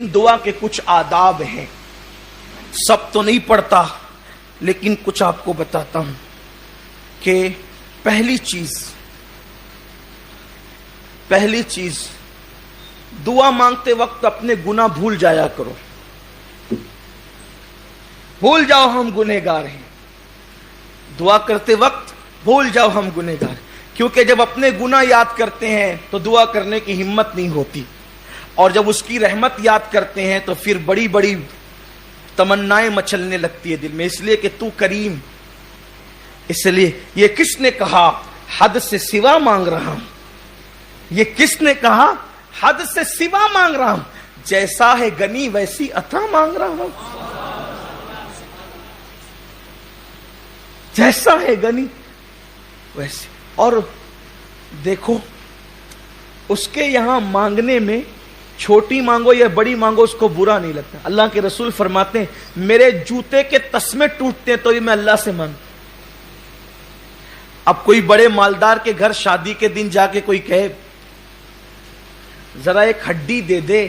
دعا کے کچھ آداب ہیں، سب تو نہیں پڑھتا لیکن کچھ آپ کو بتاتا ہوں کہ پہلی چیز دعا مانگتے وقت اپنے گناہ بھول جایا کرو. بھول جاؤ ہم گنہگار ہیں. دعا کرتے وقت بھول جاؤ ہم گنہگار، کیونکہ جب اپنے گناہ یاد کرتے ہیں تو دعا کرنے کی ہمت نہیں ہوتی، اور جب اس کی رحمت یاد کرتے ہیں تو پھر بڑی بڑی تمنائیں مچلنے لگتی ہے دل میں، اس لیے کہ تو کریم. اس لیے یہ کس نے کہا حد سے سوا مانگ رہا ہوں؟ یہ کس نے کہا حد سے سوا مانگ رہا ہوں؟ جیسا ہے گنی ویسی عطا مانگ رہا ہوں. جیسا ہے گنی ویسی. اور دیکھو اس کے یہاں مانگنے میں چھوٹی مانگو یا بڑی مانگو اس کو برا نہیں لگتا. اللہ کے رسول فرماتے ہیں میرے جوتے کے تسمے ٹوٹتے ہیں تو یہ میں اللہ سے مانگتا. اب کوئی بڑے مالدار کے گھر شادی کے دن جا کے کوئی کہے ذرا ایک ہڈی دے دے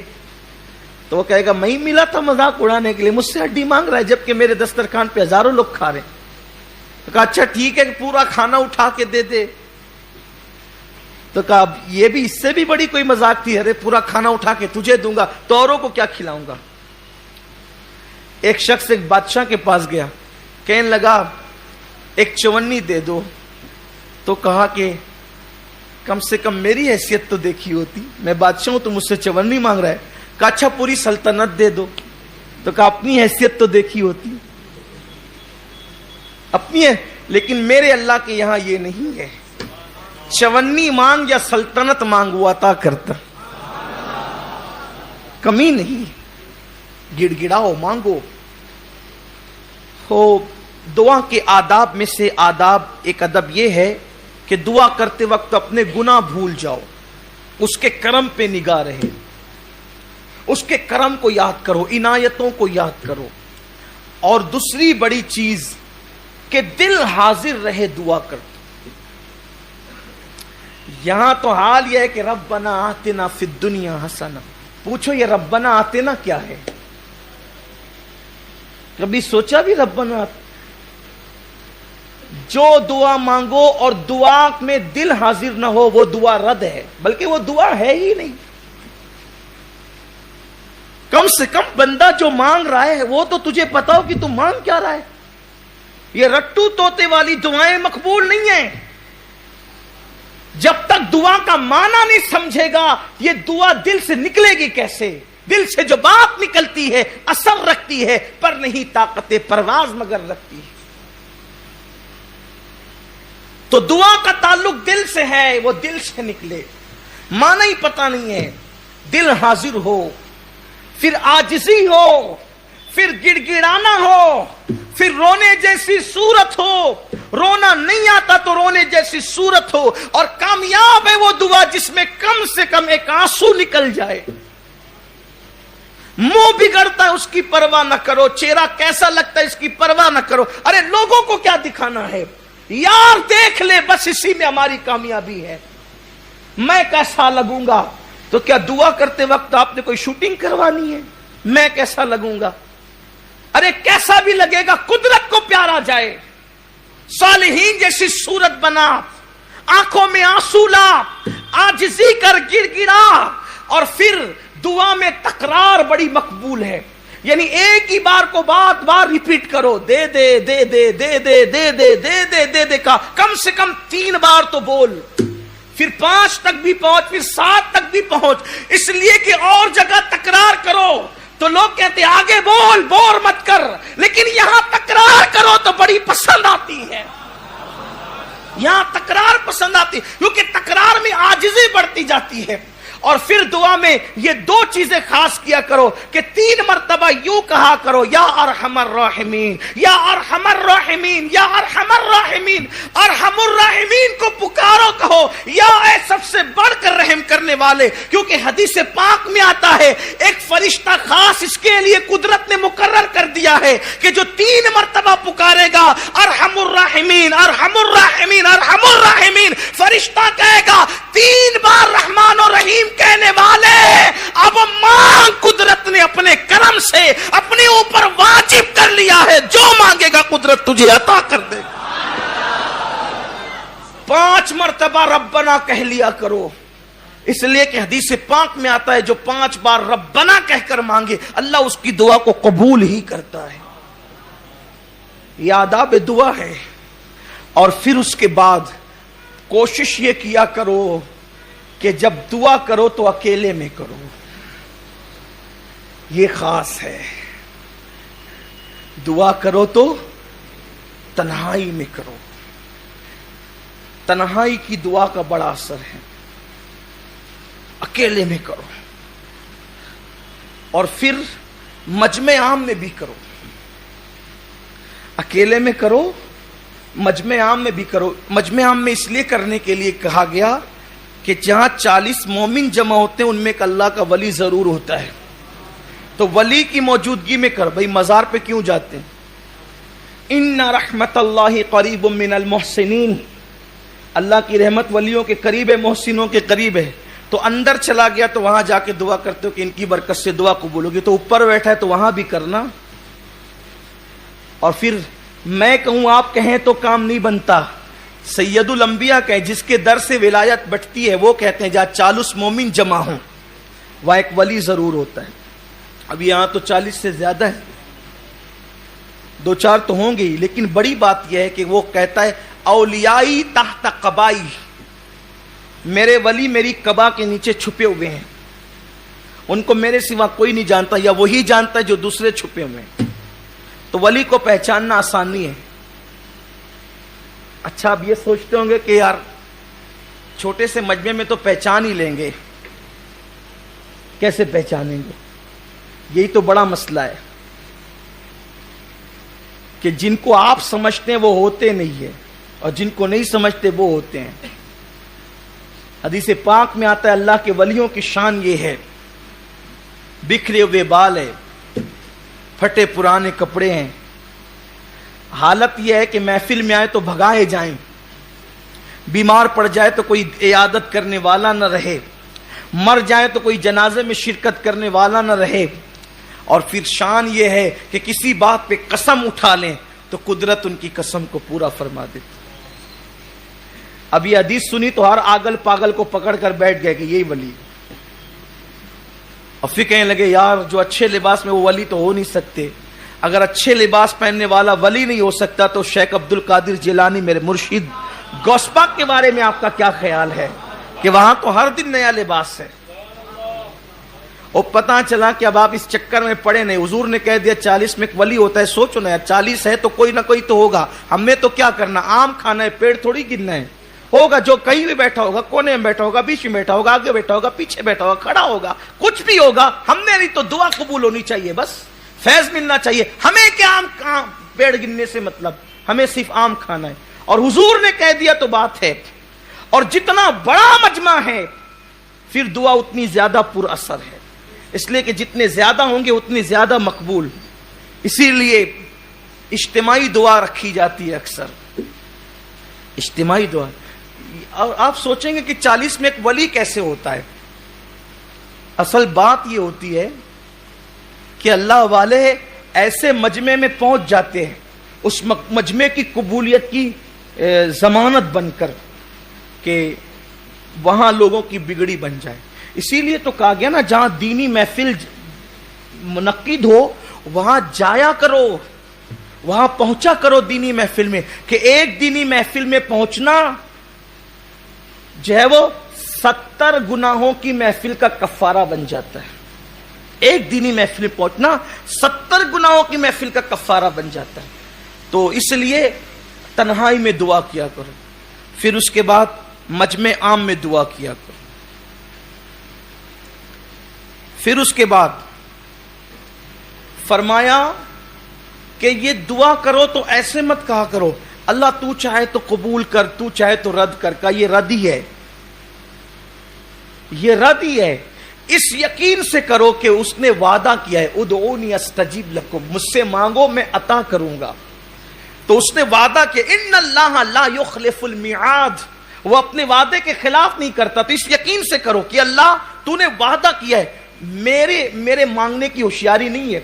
تو وہ کہے گا میں ہی ملا تھا مذاق اڑانے کے لیے، مجھ سے ہڈی مانگ رہا ہے جبکہ میرے دسترخوان پہ ہزاروں لوگ کھا رہے ہیں. تو کہا اچھا ٹھیک ہے پورا کھانا اٹھا کے دے دے. تو کہا یہ بھی اس سے بھی بڑی کوئی مذاق تھی، ارے پورا کھانا اٹھا کے تجھے دوں گا تو اوروں کو کیا کھلاؤں گا. ایک شخص ایک بادشاہ کے پاس گیا، کہنے لگا ایک چونی دے دو. تو کہا کہ کم سے کم میری حیثیت تو دیکھی ہوتی، میں بادشاہ ہوں تو مجھ سے چونی مانگ رہا ہے. کہا اچھا پوری سلطنت دے دو. تو کہا اپنی حیثیت تو دیکھی ہوتی، اپنی ہے، لیکن میرے اللہ کے یہاں یہ نہیں ہے. چونی مانگ یا سلطنت مانگ وہ عطا کرتا، کمی نہیں. گڑ گڑاؤ مانگو. ہو دعا کے آداب میں سے ایک ادب یہ ہے کہ دعا کرتے وقت اپنے گناہ بھول جاؤ، اس کے کرم پہ نگاہ رہے، اس کے کرم کو یاد کرو، عنایتوں کو یاد کرو. اور دوسری بڑی چیز کہ دل حاضر رہے دعا کرتے. یہاں تو حال یہ ہے کہ ربنا آتنا فی الدنیا حسنہ. پوچھو یہ ربنا آتنا کیا ہے؟ کبھی سوچا بھی ربنا آتنا؟ جو دعا مانگو اور دعا میں دل حاضر نہ ہو وہ دعا رد ہے، بلکہ وہ دعا ہے ہی نہیں. کم سے کم بندہ جو مانگ رہا ہے وہ تو تجھے پتا ہو کہ تم مانگ کیا رہا ہے. یہ رٹو توتے والی دعائیں مقبول نہیں ہیں. جب تک دعا کا معنی نہیں سمجھے گا یہ دعا دل سے نکلے گی کیسے؟ دل سے جو بات نکلتی ہے اثر رکھتی ہے، پر نہیں طاقت پرواز مگر رکھتی ہے. تو دعا کا تعلق دل سے ہے، وہ دل سے نکلے. معنی ہی پتہ نہیں ہے، دل حاضر ہو، پھر عاجزی ہو، پھر گڑ گڑانا ہو، پھر رونے جیسی صورت ہو. رونا نہیں آتا تو رونے جیسی صورت ہو. اور کامیاب ہے وہ دعا جس میں کم سے کم ایک آنسو نکل جائے. منہ بگڑتا ہے اس کی پرواہ نہ کرو، چہرہ کیسا لگتا ہے اس کی پرواہ نہ کرو. ارے لوگوں کو کیا دکھانا ہے، یار دیکھ لے، بس اسی میں ہماری کامیابی ہے. میں کیسا لگوں گا؟ تو کیا دعا کرتے وقت آپ نے کوئی شوٹنگ کروانی ہے؟ میں کیسا لگوں گا؟ ارے کیسا بھی لگے گا، قدرت کو پیارا جائے. صالحین جیسی صورت بنا، آنکھوں میں آنسو لا، عاجزی کر، گڑ گڑا. اور پھر دعا میں تکرار بڑی مقبول ہے، یعنی ایک ہی بار کو بار بار ریپیٹ کرو. دے دے دے دے دے دے دے دے دے دے دے دے کا کم سے کم 3 بار تو بول. پھر 5 تک بھی پہنچ، پھر 7 تک بھی پہنچ. اس لیے کہ اور جگہ تکرار کرو تو لوگ کہتے ہیں آگے بول، بور مت کر، لیکن یہاں تکرار کرو تو بڑی پسند آتی ہے. یہاں تکرار پسند آتی کیونکہ تکرار میں عاجزی بڑھتی جاتی ہے. اور پھر دعا میں یہ 2 چیزیں خاص کیا کرو کہ 3 مرتبہ یوں کہا کرو یا ارحم الراحمین، یا ارحم الراحمین، یا ارحم الراحمین. ارحم الراحمین کو پکارو، کہو یا اے سب سے بڑھ کر رحم کرنے والے. کیونکہ حدیث پاک میں آتا ہے ایک فرشتہ خاص اس کے لیے قدرت نے مقرر کر دیا ہے کہ جو 3 مرتبہ پکارے گا ارحم الراحمین ارحم الراحمین ارحم الراحمین، فرشتہ کہے گا 3 بار رحمان و رحیم کہنے والے اب مانگ، قدرت نے ہے، اپنے اوپر واجب کر لیا ہے، جو مانگے گا قدرت تجھے عطا کر دے گا۔ 5 مرتبہ ربنا کہہ لیا کرو، اس لیے کہ حدیث پاک میں آتا ہے جو 5 بار ربنا کہہ کر مانگے اللہ اس کی دعا کو قبول ہی کرتا ہے۔ یہ آداب دعا ہے۔ اور پھر اس کے بعد کوشش یہ کیا کرو کہ جب دعا کرو تو اکیلے میں کرو، یہ خاص ہے۔ دعا کرو تو تنہائی میں کرو، تنہائی کی دعا کا بڑا اثر ہے، اکیلے میں کرو۔ اور پھر مجمع عام میں بھی کرو، اکیلے میں کرو، مجمع عام میں بھی کرو۔ مجمع عام میں اس لیے کرنے کے لیے کہا گیا کہ جہاں 40 مومن جمع ہوتے ہیں ان میں ایک اللہ کا ولی ضرور ہوتا ہے، تو ولی کی موجودگی میں کر۔ بھائی مزار پہ کیوں جاتے ہیں؟ ان رحمت اللہ قریب من المحسنین، اللہ کی رحمت ولیوں کے قریب ہے، محسنوں کے قریب ہے۔ تو اندر چلا گیا تو وہاں جا کے دعا کرتے ہو کہ ان کی برکت سے دعا قبول ہوگی، تو اوپر بیٹھا ہے تو وہاں بھی کرنا۔ اور پھر میں کہوں آپ کہیں تو کام نہیں بنتا، سید الانبیاء کہیں جس کے در سے ولایت بٹتی ہے، وہ کہتے ہیں جہاں 40 مومن جمع ہوں وہاں ایک ولی ضرور ہوتا ہے۔ اب یہاں تو 40 سے زیادہ ہے، 2-4 تو ہوں گے ہی، لیکن بڑی بات یہ ہے کہ وہ کہتا ہے اولیائی تحت قبائی، میرے ولی میری قبا کے نیچے چھپے ہوئے ہیں، ان کو میرے سوا کوئی نہیں جانتا، یا وہی جانتا ہے جو دوسرے چھپے ہوئے ہیں۔ تو ولی کو پہچاننا آسان نہیں ہے۔ اچھا اب یہ سوچتے ہوں گے کہ یار چھوٹے سے مجمع میں تو پہچان ہی لیں گے، کیسے پہچانیں گے؟ یہی تو بڑا مسئلہ ہے کہ جن کو آپ سمجھتے ہیں وہ ہوتے نہیں ہیں، اور جن کو نہیں سمجھتے وہ ہوتے ہیں۔ حدیث پاک میں آتا ہے اللہ کے ولیوں کی شان یہ ہے، بکھرے ہوئے بال ہے، پھٹے پرانے کپڑے ہیں، حالت یہ ہے کہ محفل میں آئے تو بھگائے جائیں، بیمار پڑ جائے تو کوئی عیادت کرنے والا نہ رہے، مر جائے تو کوئی جنازے میں شرکت کرنے والا نہ رہے۔ اور پھر شان یہ ہے کہ کسی بات پہ قسم اٹھا لیں تو قدرت ان کی قسم کو پورا فرما دیتی۔ اب یہ حدیث سنی تو ہر آگل پاگل کو پکڑ کر بیٹھ گئے کہ یہی ولی، اور پھر کہنے لگے یار جو اچھے لباس میں وہ ولی تو ہو نہیں سکتے، اگر اچھے لباس پہننے والا ولی نہیں ہو سکتا تو شیخ عبد القادر جیلانی میرے مرشد غوث پاک کے بارے میں آپ کا کیا خیال ہے کہ وہاں تو ہر دن نیا لباس ہے؟ اور پتہ چلا کہ اب آپ اس چکر میں پڑے نہیں، حضور نے کہہ دیا 40 میں ایک ولی ہوتا ہے، سوچو نا 40 ہے تو کوئی نہ کوئی تو ہوگا، ہم نے تو کیا کرنا، آم کھانا ہے، پیڑ تھوڑی گرنا ہے، ہوگا جو کہیں بھی بیٹھا ہوگا، کونے میں بیٹھا ہوگا، بیچ میں بیٹھا ہوگا، آگے بیٹھا ہوگا، پیچھے بیٹھا ہوگا، کھڑا ہوگا، کچھ بھی ہوگا، ہم نے نہیں تو دعا قبول ہونی چاہیے، بس فیض ملنا چاہیے، ہمیں کیا آم پیڑ گرنے سے مطلب، ہمیں صرف آم کھانا ہے۔ اور حضور نے کہہ دیا تو بات ہے، اور جتنا بڑا مجمع ہے پھر دعا اتنی زیادہ پر اثر ہے، اس لیے کہ جتنے زیادہ ہوں گے اتنی زیادہ مقبول، اسی لیے اجتماعی دعا رکھی جاتی ہے اکثر، اجتماعی دعا۔ اور آپ سوچیں گے کہ 40 میں ایک ولی کیسے ہوتا ہے؟ اصل بات یہ ہوتی ہے کہ اللہ والے ایسے مجمع میں پہنچ جاتے ہیں اس مجمع کی قبولیت کی ضمانت بن کر کہ وہاں لوگوں کی بگڑی بن جائے۔ اسی لیے تو کہا گیا نا جہاں دینی محفل منعقد ہو وہاں جایا کرو، وہاں پہنچا کرو دینی محفل میں، کہ ایک دینی محفل میں پہنچنا جو ہے وہ 70 گناہوں کی محفل کا کفارہ بن جاتا ہے۔ ایک دینی محفل میں پہنچنا 70 گناہوں کی محفل کا کفارہ بن جاتا ہے۔ تو اس لیے تنہائی میں دعا کیا کرو، پھر اس کے بعد مجمع عام میں دعا کیا کرو، پھر اس کے بعد فرمایا کہ یہ دعا کرو تو ایسے مت کہا کرو اللہ تو چاہے تو قبول کر، تو چاہے تو رد کر، کا یہ رد ہی ہے، یہ رد ہی ہے۔ اس یقین سے کرو کہ اس نے وعدہ کیا ہے ادعونی استجیب لکم، مجھ سے مانگو میں عطا کروں گا۔ تو اس نے وعدہ کیا ان اللہ لا یخلف المیعاد، وہ اپنے وعدے کے خلاف نہیں کرتا، تو اس یقین سے کرو کہ اللہ تو نے وعدہ کیا ہے، میرے مانگنے کی ہوشیاری نہیں ہے،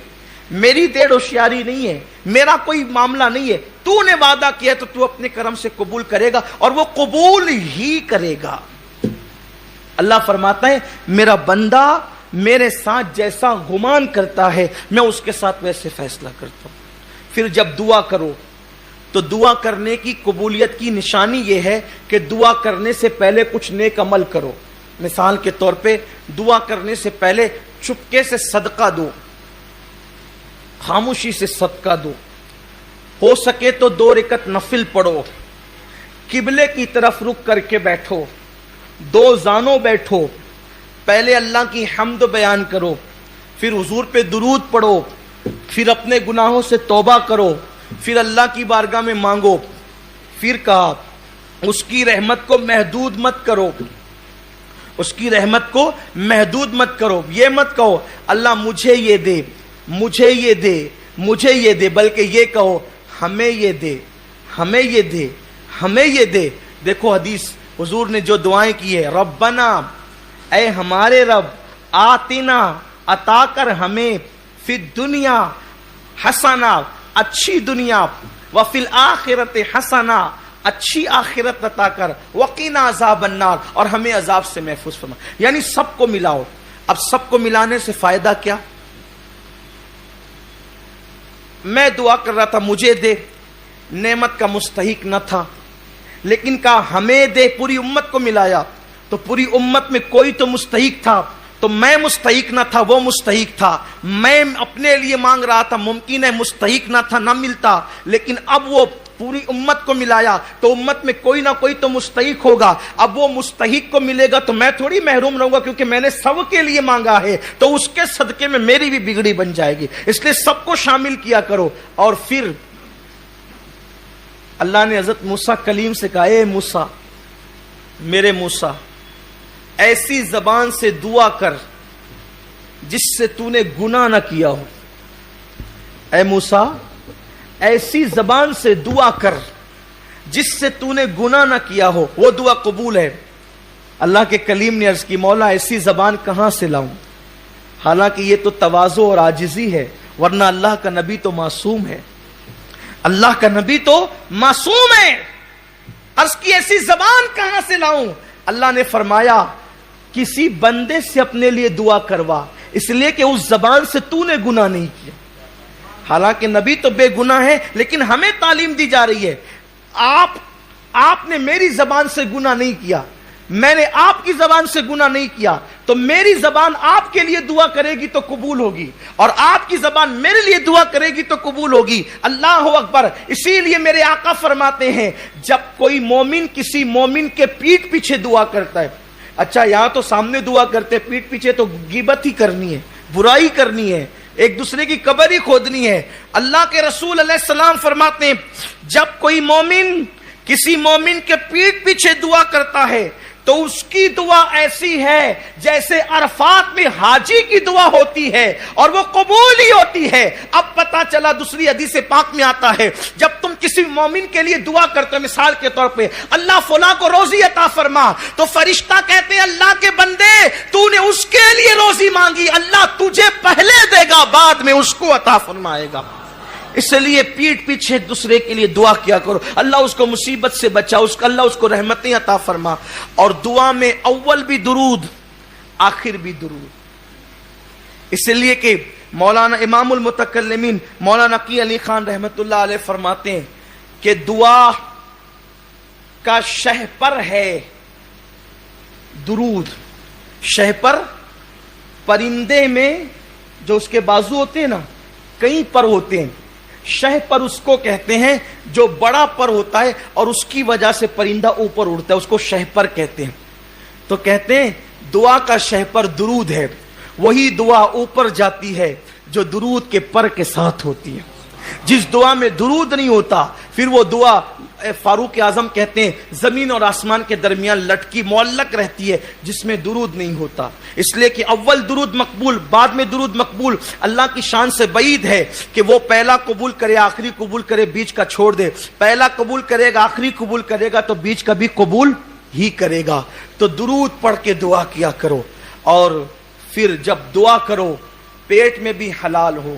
میری دیر ہوشیاری نہیں ہے, میرا کوئی معاملہ نہیں ہے, تو نے وعدہ کیا تو تو اپنے کرم سے قبول کرے گا, اور وہ قبول ہی کرے گا. اللہ فرماتا ہے میرا بندہ میرے ساتھ جیسا گمان کرتا ہے میں اس کے ساتھ ویسے فیصلہ کرتا ہوں. پھر جب دعا کرو تو دعا کرنے کی قبولیت کی نشانی یہ ہے کہ دعا کرنے سے پہلے کچھ نیک عمل کرو. مثال کے طور پہ دعا کرنے سے پہلے چپکے سے صدقہ دو, خاموشی سے صدقہ دو, ہو سکے تو 2 رکعت نفل پڑھو, قبلے کی طرف رخ کر کے بیٹھو, 2 زانوں بیٹھو, پہلے اللہ کی حمد بیان کرو, پھر حضور پہ درود پڑھو, پھر اپنے گناہوں سے توبہ کرو, پھر اللہ کی بارگاہ میں مانگو. پھر کہا اس کی رحمت کو محدود مت کرو, اس کی رحمت کو محدود مت کرو. یہ مت کہو اللہ مجھے یہ دے, مجھے یہ دے, مجھے یہ دے, بلکہ یہ کہو ہمیں یہ دے, ہمیں یہ دے, ہمیں یہ دے. دیکھو حدیث حضور نے جو دعائیں کی ہے, ربنا اے ہمارے رب, آتنا عطا کر ہمیں, فی دنیا حسنا اچھی دنیا, وفی الآخرت حسنا اچھی آخرت عطا کر, وقنا عذاب النار اور ہمیں عذاب سے محفوظ فرما. یعنی سب کو ملاؤ. اب سب کو ملانے سے فائدہ کیا؟ میں دعا کر رہا تھا مجھے دے, نعمت کا مستحق نہ تھا, لیکن کہا ہمیں دے, پوری امت کو ملایا تو پوری امت میں کوئی تو مستحق تھا, تو میں مستحق نہ تھا, وہ مستحق تھا. میں اپنے لیے مانگ رہا تھا, ممکن ہے مستحق نہ تھا, نہ ملتا, لیکن اب وہ پوری امت کو ملایا تو امت میں کوئی نہ کوئی تو مستحق ہوگا. اب وہ مستحق کو ملے گا تو میں تھوڑی محروم رہوں گا, کیونکہ میں نے سب کے لیے مانگا ہے, تو اس کے صدقے میں میری بھی بگڑی بن جائے گی. اس لیے سب کو شامل کیا کرو. اور پھر اللہ نے حضرت موسیٰ کلیم سے کہا, اے موسیٰ, میرے موسیٰ, ایسی زبان سے دعا کر جس سے تو نے گناہ نہ کیا ہو. اے موسیٰ, ایسی زبان سے دعا کر جس سے تو نے گناہ نہ کیا ہو, وہ دعا قبول ہے. اللہ کے کلیم نے عرض کی, مولا ایسی زبان کہاں سے لاؤں؟ حالانکہ یہ تو تواضع اور عاجزی ہے, ورنہ اللہ کا نبی تو معصوم ہے, اللہ کا نبی تو معصوم ہے. عرض کی ایسی زبان کہاں سے لاؤں؟ اللہ نے فرمایا کسی بندے سے اپنے لیے دعا کروا, اس لیے کہ اس زبان سے تو نے گناہ نہیں کیا. حالانکہ نبی تو بے گناہ ہے, لیکن ہمیں تعلیم دی جا رہی ہے آپ نے میری زبان سے گناہ نہیں کیا, میں نے آپ کی زبان سے گناہ نہیں کیا, تو میری زبان آپ کے لیے دعا کرے گی تو قبول ہوگی, اور آپ کی زبان میرے لیے دعا کرے گی تو قبول ہوگی. اللہ اکبر. اسی لیے میرے آقا فرماتے ہیں جب کوئی مومن کسی مومن کے پیٹھ پیچھے دعا کرتا ہے, اچھا یہاں تو سامنے دعا کرتے, پیٹھ پیچھے تو غیبت ہی کرنی ہے, برائی کرنی ہے, ایک دوسرے کی قبر ہی کھودنی ہے. اللہ کے رسول علیہ السلام فرماتے ہیں جب کوئی مومن کسی مومن کے پیٹھ پیچھے دعا کرتا ہے تو اس کی دعا ایسی ہے جیسے عرفات میں حاجی کی دعا ہوتی ہے, اور وہ قبول ہی ہوتی ہے. اب پتا چلا, دوسری حدیث پاک میں آتا ہے, جب تم کسی مومن کے لیے دعا کرتے ہو, مثال کے طور پہ اللہ فلاں کو روزی عطا فرما, تو فرشتہ کہتے ہیں اللہ کے بندے تو نے اس کے لیے روزی مانگی, اللہ تجھے پہلے دے گا, بعد میں اس کو عطا فرمائے گا. اس لیے پیٹھ پیچھے ایک دوسرے کے لیے دعا کیا کرو, اللہ اس کو مصیبت سے بچا, اللہ اس کو رحمتیں عطا فرما. اور دعا میں اول بھی درود, آخر بھی درود. اس لیے کہ مولانا امام المتکلمین مولانا نقی علی خان رحمت اللہ علیہ فرماتے ہیں کہ دعا کا شہپر ہے درود. شہپر پرندے میں جو اس کے بازو ہوتے ہیں نا, کئی پر ہوتے ہیں, شہ پر اس کو کہتے ہیں جو بڑا پر ہوتا ہے اور اس کی وجہ سے پرندہ اوپر اڑتا ہے, اس کو شہ پر کہتے ہیں. تو کہتے ہیں دعا کا شہ پر درود ہے, وہی دعا اوپر جاتی ہے جو درود کے پر کے ساتھ ہوتی ہے. جس دعا میں درود نہیں ہوتا پھر وہ دعا فاروق اعظم کہتے ہیں زمین اور آسمان کے درمیان لٹکی معلق رہتی ہے جس میں درود نہیں ہوتا. اس لیے کہ اول درود مقبول, بعد میں درود مقبول. اللہ کی شان سے بعید ہے کہ وہ پہلا قبول کرے, آخری قبول کرے, بیچ کا چھوڑ دے. پہلا قبول کرے گا, آخری قبول کرے گا, تو بیچ کا بھی قبول ہی کرے گا. تو درود پڑھ کے دعا کیا کرو, اور پھر جب دعا کرو پیٹ میں بھی حلال ہو,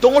2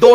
2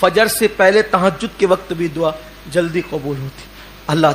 فجر سے پہلے تہجد کے وقت بھی دعا جلدی قبول ہوتی. اللہ